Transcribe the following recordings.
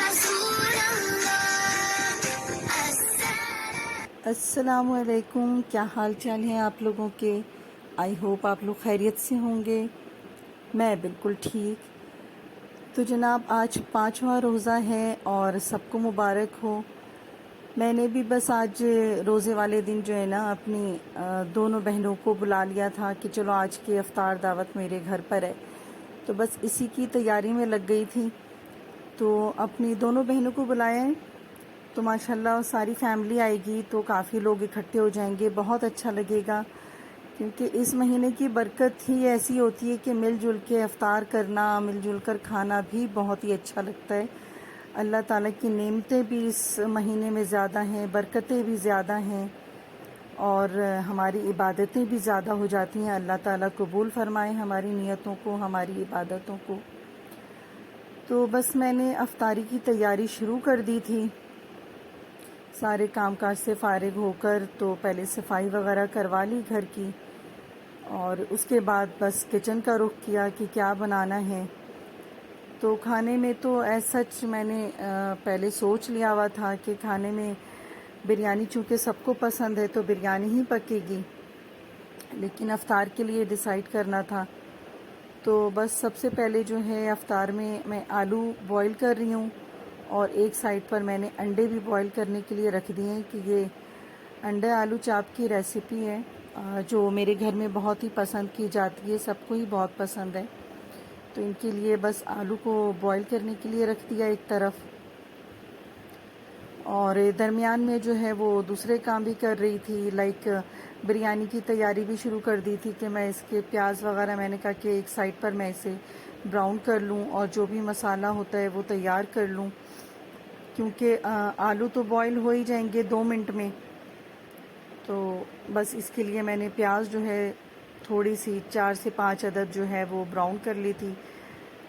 रसूल अस्सलामुअलैकुम। क्या हाल चाल है आप लोगों के। आई होप आप लोग खैरियत से होंगे। मैं बिल्कुल ठीक। तो जनाब आज 5वां रोज़ा है और सबको मुबारक हो। मैंने भी बस आज रोज़े वाले दिन जो है ना अपनी दोनों बहनों को बुला लिया था कि चलो आज की इफ्तार दावत मेरे घर पर है, तो बस इसी की तैयारी में लग गई थी। तो अपनी दोनों बहनों को बुलाया है, तो माशाल्लाह सारी फैमिली आएगी तो काफ़ी लोग इकट्ठे हो जाएंगे, बहुत अच्छा लगेगा। क्योंकि इस महीने की बरकत ही ऐसी होती है कि मिलजुल के इफ्तार करना, मिलजुल कर खाना भी बहुत ही अच्छा लगता है। अल्लाह ताला की नेमतें भी इस महीने में ज़्यादा हैं, बरकतें भी ज़्यादा हैं और हमारी इबादतें भी ज़्यादा हो जाती हैं। अल्लाह ताला कबूल फरमाए हमारी नियतों को, हमारी इबादतों को। तो बस मैंने अफ्तारी की तैयारी शुरू कर दी थी। सारे कामकाज से फारिग होकर तो पहले सफाई वगैरह करवा ली घर की और उसके बाद बस किचन का रुख किया कि क्या बनाना है। तो खाने में तो एज सच मैंने पहले सोच लिया हुआ था कि खाने में बिरयानी चूँकि सबको पसंद है तो बिरयानी ही पकेगी, लेकिन अफ्तार के लिए डिसाइड करना था। तो बस सबसे पहले जो है अफ्तार में मैं आलू बॉईल कर रही हूँ और एक साइड पर मैंने अंडे भी बॉईल करने के लिए रख दिए हैं कि ये अंडे आलू चाप की रेसिपी है जो मेरे घर में बहुत ही पसंद की जाती है, सबको ही बहुत पसंद है। तो इनके लिए बस आलू को बॉईल करने के लिए रख दिया एक तरफ, और दरमियान में जो है वो दूसरे काम भी कर रही थी, लाइक बिरयानी की तैयारी भी शुरू कर दी थी कि मैं इसके प्याज वगैरह मैंने कहा कि एक साइड पर मैं इसे ब्राउन कर लूं और जो भी मसाला होता है वो तैयार कर लूं, क्योंकि आलू तो बॉईल हो ही जाएंगे 2 मिनट में। तो बस इसके लिए मैंने प्याज जो है थोड़ी सी 4 से 5 अदद जो है वो ब्राउन कर ली थी,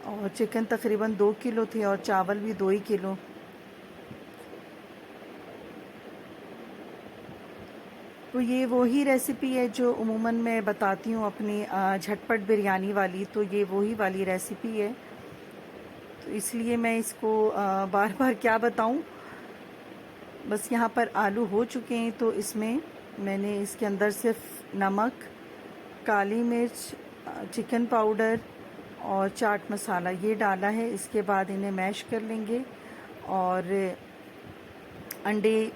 और चिकन तकरीबन 2 किलो थी और चावल भी 2 ही किलो। तो ये वही रेसिपी है जो उमूमन मैं बताती हूँ अपनी झटपट बिरयानी वाली, तो ये वही वाली रेसिपी है। तो इसलिए मैं इसको बार बार क्या बताऊँ। बस यहाँ पर आलू हो चुके हैं तो इसमें मैंने इसके अंदर सिर्फ नमक, काली मिर्च, चिकन पाउडर और चाट मसाला ये डाला है। इसके बाद इन्हें मैश कर लेंगे और अंडे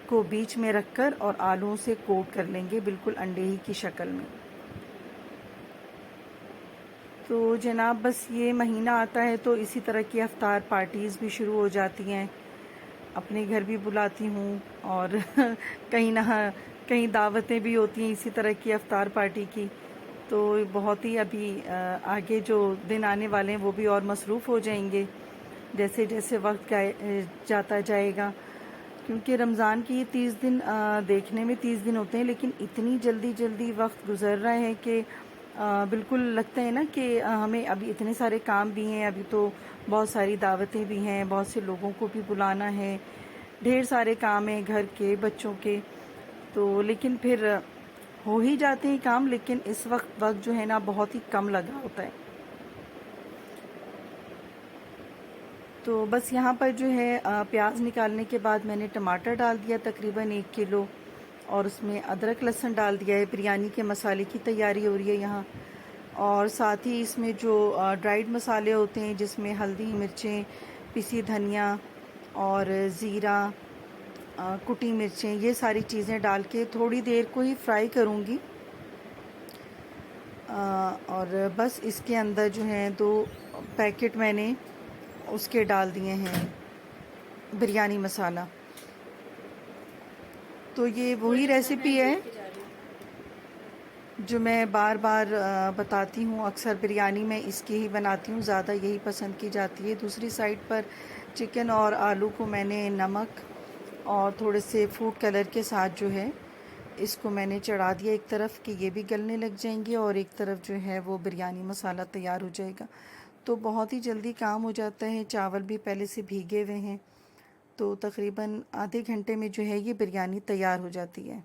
को बीच में रखकर और आलूओं से कोट कर लेंगे, बिल्कुल अंडे ही की शक्ल में। तो जनाब बस ये महीना आता है तो इसी तरह की अफ्तार पार्टीज़ भी शुरू हो जाती हैं। अपने घर भी बुलाती हूँ और कहीं ना कहीं दावतें भी होती हैं इसी तरह की अफ्तार पार्टी की। तो बहुत ही अभी आगे जो दिन आने वाले हैं वो भी और मसरूफ़ हो जाएंगे जैसे जैसे वक्त जाता जाएगा, क्योंकि रमज़ान की 30 दिन देखने में 30 दिन होते हैं, लेकिन इतनी जल्दी जल्दी वक्त गुजर रहा है कि बिल्कुल लगता है ना कि हमें अभी इतने सारे काम भी हैं, अभी तो बहुत सारी दावतें भी हैं, बहुत से लोगों को भी बुलाना है, ढेर सारे काम हैं घर के, बच्चों के। तो लेकिन फिर हो ही जाते हैं काम, लेकिन इस वक्त जो है ना बहुत ही कम लगा होता है। तो बस यहाँ पर जो है प्याज निकालने के बाद मैंने टमाटर डाल दिया तकरीबन 1 किलो, और उसमें अदरक लहसुन डाल दिया है। बिरयानी के मसाले की तैयारी हो रही है यहाँ, और साथ ही इसमें जो ड्राइड मसाले होते हैं जिसमें हल्दी, मिर्चें, पिसी धनिया और ज़ीरा, कुटी मिर्चें, ये सारी चीज़ें डाल के थोड़ी देर को ही फ्राई करूँगी। और बस इसके अंदर जो है 2 पैकेट मैंने उसके डाल दिए हैं बिरयानी मसाला। तो ये वही रेसिपी है जो मैं बार बार बताती हूँ, अक्सर बिरयानी मैं इसकी ही बनाती हूँ, ज़्यादा यही पसंद की जाती है। दूसरी साइड पर चिकन और आलू को मैंने नमक और थोड़े से फूड कलर के साथ जो है इसको मैंने चढ़ा दिया एक तरफ कि ये भी गलने लग जाएंगे, और एक तरफ जो है वो बिरयानी मसाला तैयार हो जाएगा। तो बहुत ही जल्दी काम हो जाता है। चावल भी पहले से भीगे हुए हैं, तो तकरीबन आधे घंटे में जो है ये बिरयानी तैयार हो जाती है।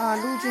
आलू जो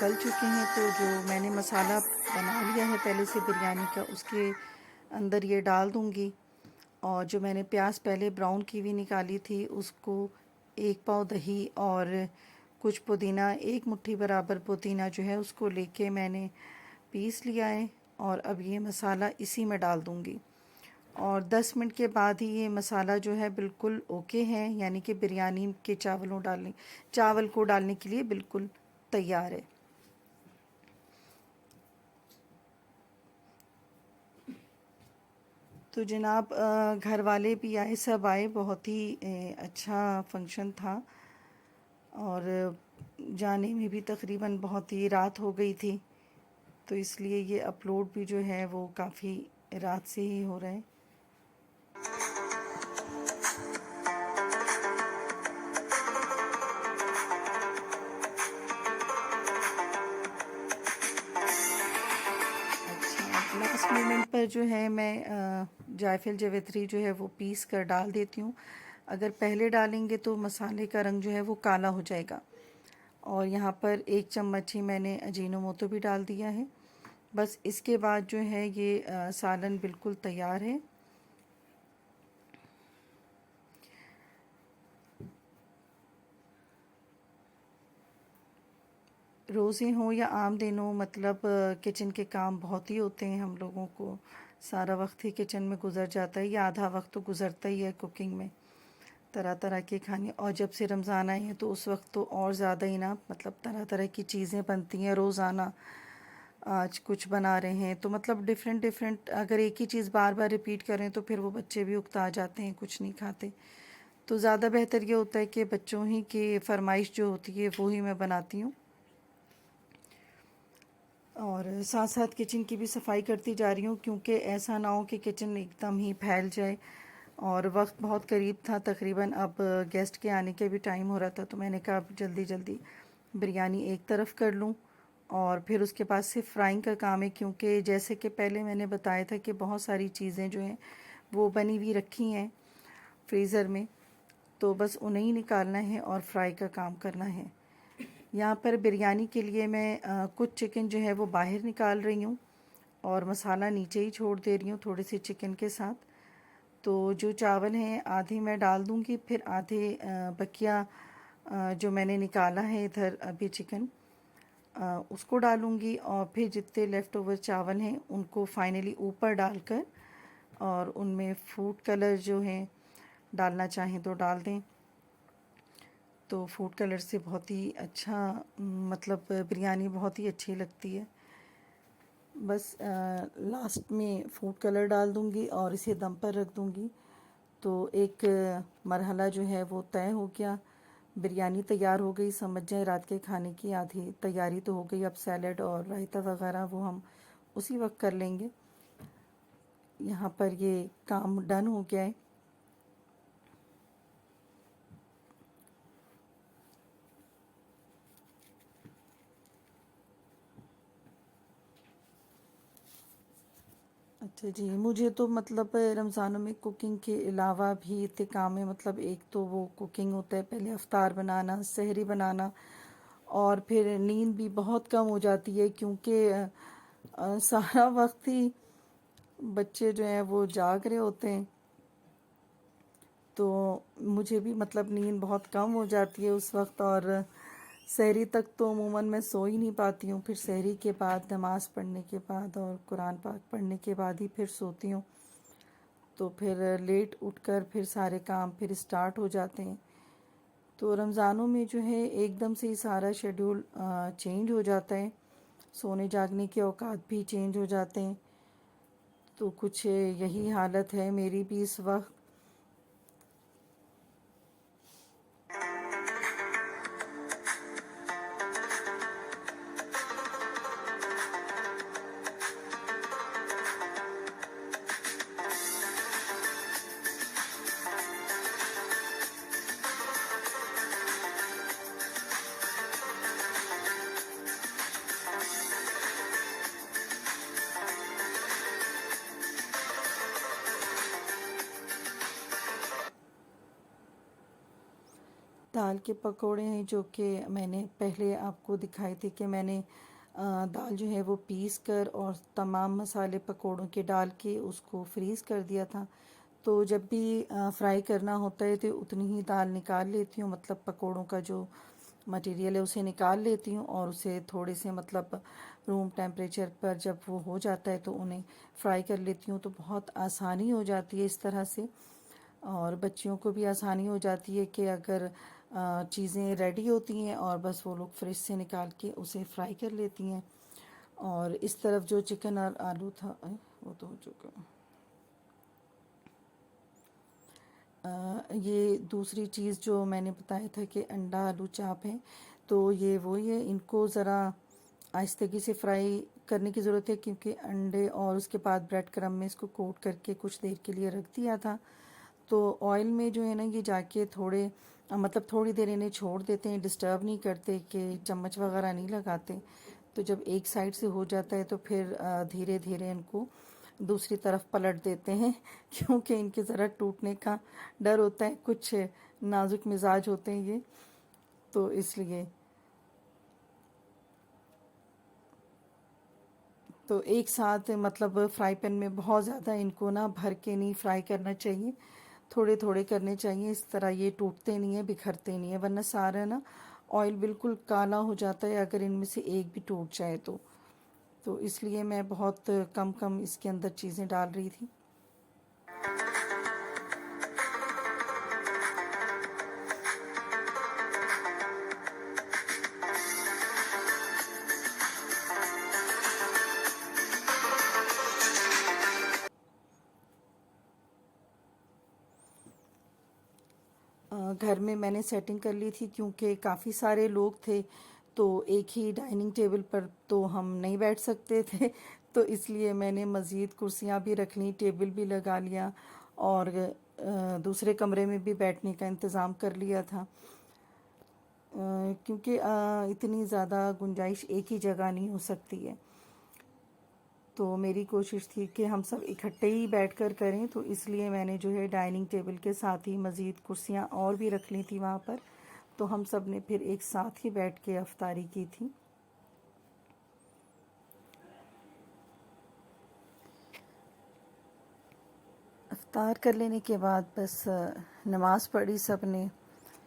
गल चुके हैं। तो जो मैंने मसाला बना लिया है पहले से बिरयानी का, उसके अंदर ये डाल दूँगी। और जो मैंने प्याज पहले ब्राउन की हुई निकाली थी, उसको 1 पाव दही और कुछ पुदीना, 1 मुट्ठी बराबर पुदीना जो है उसको लेके मैंने पीस लिया है। और अब ये मसाला इसी में डाल दूँगी, और 10 मिनट के बाद ही ये मसाला जो है बिल्कुल ओके है, यानी कि बिरयानी के चावल को डालने के लिए बिल्कुल तैयार है। तो जनाब घर वाले भी आए, सब आए, बहुत ही अच्छा फंक्शन था। और जाने में भी तकरीबन बहुत ही रात हो गई थी, तो इसलिए ये अपलोड भी जो है वो काफ़ी रात से ही हो रहा है। अच्छा, लास्ट मोमेंट पर जो है मैं जायफल जावित्री जो है वो पीस कर डाल देती हूँ। अगर पहले डालेंगे तो मसाले का रंग जो है वो काला हो जाएगा। और यहाँ पर 1 चम्मच ही मैंने अजीनोमोटो भी डाल दिया है। बस इसके बाद जो है ये सालन बिल्कुल तैयार है। रोज़े हों या आम दिन हो, मतलब किचन के काम बहुत ही होते हैं हम लोगों को। सारा वक्त ही किचन में गुजर जाता है, या आधा वक्त तो गुजरता ही है कुकिंग में, तरह तरह के खाने। और जब से रमज़ान आए हैं तो उस वक्त तो और ज़्यादा ही ना, मतलब तरह तरह की चीज़ें बनती हैं रोज़ाना। आज कुछ बना रहे हैं तो मतलब डिफरेंट डिफरेंट, अगर एक ही चीज़ बार बार रिपीट करें तो फिर वो बच्चे भी उकता जाते हैं, कुछ नहीं खाते। तो ज़्यादा बेहतर ये होता है कि बच्चों ही की फरमाइश जो होती है वो ही मैं बनाती हूँ। और साथ साथ किचन की भी सफाई करती जा रही हूँ, क्योंकि ऐसा ना हो कि किचन एकदम ही फैल जाए। और वक्त बहुत करीब था, तकरीबन अब गेस्ट के आने के भी टाइम हो रहा था, तो मैंने कहा अब जल्दी जल्दी बिरयानी एक तरफ कर लूँ, और फिर उसके बाद से फ्राइंग का काम है। क्योंकि जैसे कि पहले मैंने बताया था कि बहुत सारी चीज़ें जो हैं वो बनी हुई रखी हैं फ्रीज़र में, तो बस उन्हें ही निकालना है और फ्राई का काम करना है। यहाँ पर बिरयानी के लिए मैं कुछ चिकन जो है वो बाहर निकाल रही हूँ, और मसाला नीचे ही छोड़ दे रही हूँ थोड़े से चिकन के साथ। तो जो चावल हैं आधे मैं डाल दूँगी, फिर आधे बकिया जो मैंने निकाला है इधर अभी चिकन, उसको डालूँगी। और फिर जितने लेफ़्ट ओवर चावल हैं उनको फाइनली ऊपर डालकर, और उनमें फूड कलर जो है डालना चाहें तो डाल दें। तो फूड कलर से बहुत ही अच्छा, मतलब बिरयानी बहुत ही अच्छी लगती है। बस लास्ट में फूड कलर डाल दूँगी और इसे दम पर रख दूँगी। तो एक मरहला जो है वो तय हो गया, बिरयानी तैयार हो गई। समझ जाए रात के खाने की आधी तैयारी तो हो गई। अब सैलड और रायता वगैरह वो हम उसी वक्त कर लेंगे। यहाँ पर ये काम डन हो गया है। अच्छा जी, मुझे तो मतलब रमज़ानों में कुकिंग के अलावा भी इतने काम है। मतलब एक तो वो कुकिंग होता है, पहले अफ्तार बनाना, सहरी बनाना, और फिर नींद भी बहुत कम हो जाती है, क्योंकि सारा वक्त ही बच्चे जो हैं वो जाग रहे होते हैं। तो मुझे भी मतलब नींद बहुत कम हो जाती है उस वक्त। और सहरी तक तो अमूमन मैं सो ही नहीं पाती हूँ। फिर सहरी के बाद नमाज़ पढ़ने के बाद और कुरान पाक पढ़ने के बाद ही फिर सोती हूँ। तो फिर लेट उठकर फिर सारे काम फिर स्टार्ट हो जाते हैं। तो रमज़ानों में जो है एकदम से ही सारा शेड्यूल चेंज हो जाता है, सोने जागने के औकात भी चेंज हो जाते हैं। तो कुछ यही हालत है मेरी भी इस वक्त। दाल के पकोड़े हैं जो कि मैंने पहले आपको दिखाए थे कि मैंने दाल जो है वो पीस कर और तमाम मसाले पकोड़ों के डाल के उसको फ्रीज़ कर दिया था। तो जब भी फ्राई करना होता है तो उतनी ही दाल निकाल लेती हूँ, मतलब पकोड़ों का जो मटेरियल है उसे निकाल लेती हूँ और उसे थोड़े से मतलब रूम टेम्परेचर पर जब वो हो जाता है तो उन्हें फ्राई कर लेती हूँ। तो बहुत आसानी हो जाती है इस तरह से, और बच्चियों को भी आसानी हो जाती है कि अगर चीज़ें रेडी होती हैं और बस वो लोग फ्रिज से निकाल के उसे फ्राई कर लेती हैं। और इस तरफ जो चिकन और आलू था वो तो हो चुका। ये दूसरी चीज़ जो मैंने बताया था कि अंडा आलू चाप है, तो ये वही है। इनको ज़रा आहिस्ते से फ्राई करने की ज़रूरत है क्योंकि अंडे और उसके बाद ब्रेड क्रम्ब में इसको कोट करके कुछ देर के लिए रख दिया था। तो ऑयल में जो है ना ये जाके थोड़े मतलब थोड़ी देर इन्हें छोड़ देते हैं, डिस्टर्ब नहीं करते कि चम्मच वगैरह नहीं लगाते। तो जब एक साइड से हो जाता है तो फिर धीरे धीरे इनको दूसरी तरफ पलट देते हैं क्योंकि इनके ज़रा टूटने का डर होता है, कुछ नाजुक मिजाज होते हैं ये, तो इसलिए। तो एक साथ मतलब फ्राई पैन में बहुत ज़्यादा इनको ना भर के नहीं फ्राई करना चाहिए, थोड़े थोड़े करने चाहिए। इस तरह ये टूटते नहीं है, बिखरते नहीं है, वरना सारा ना ऑयल बिल्कुल काला हो जाता है अगर इनमें से एक भी टूट जाए तो इसलिए मैं बहुत कम कम इसके अंदर चीज़ें डाल रही थी। घर में मैंने सेटिंग कर ली थी क्योंकि काफ़ी सारे लोग थे, तो एक ही डाइनिंग टेबल पर तो हम नहीं बैठ सकते थे। तो इसलिए मैंने मज़ीद कुर्सियाँ भी रख ली, टेबल भी लगा लिया और दूसरे कमरे में भी बैठने का इंतज़ाम कर लिया था, क्योंकि इतनी ज़्यादा गुंजाइश एक ही जगह नहीं हो सकती है। तो मेरी कोशिश थी कि हम सब इकट्ठे ही बैठकर करें, तो इसलिए मैंने जो है डाइनिंग टेबल के साथ ही मज़ीद कुर्सियाँ और भी रख ली थी वहाँ पर। तो हम सब ने फिर एक साथ ही बैठ के अफ्तारी की थी। अफ्तार कर लेने के बाद बस नमाज पढ़ी सब ने,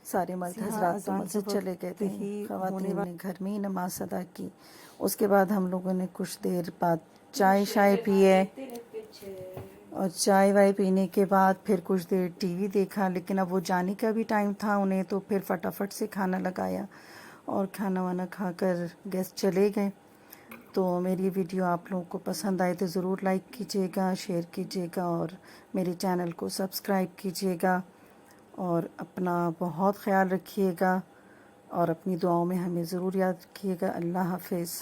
सारे मर्द हजरात तो मस्जिद चले गए थे, ख़वातीन ने घर में ही नमाज अदा की। उसके बाद हम लोगों ने कुछ देर बाद चाय शाय पिए और चाय वाय पीने के बाद फिर कुछ देर टीवी देखा, लेकिन अब वो जाने का भी टाइम था उन्हें, तो फिर फटाफट से खाना लगाया और खाना वाना खाकर गेस्ट चले गए। तो मेरी वीडियो आप लोगों को पसंद आए तो ज़रूर लाइक कीजिएगा, शेयर कीजिएगा और मेरे चैनल को सब्सक्राइब कीजिएगा और अपना बहुत ख्याल रखिएगा और अपनी दुआओं में हमें ज़रूर याद रखिएगा। अल्लाह हाफिज़।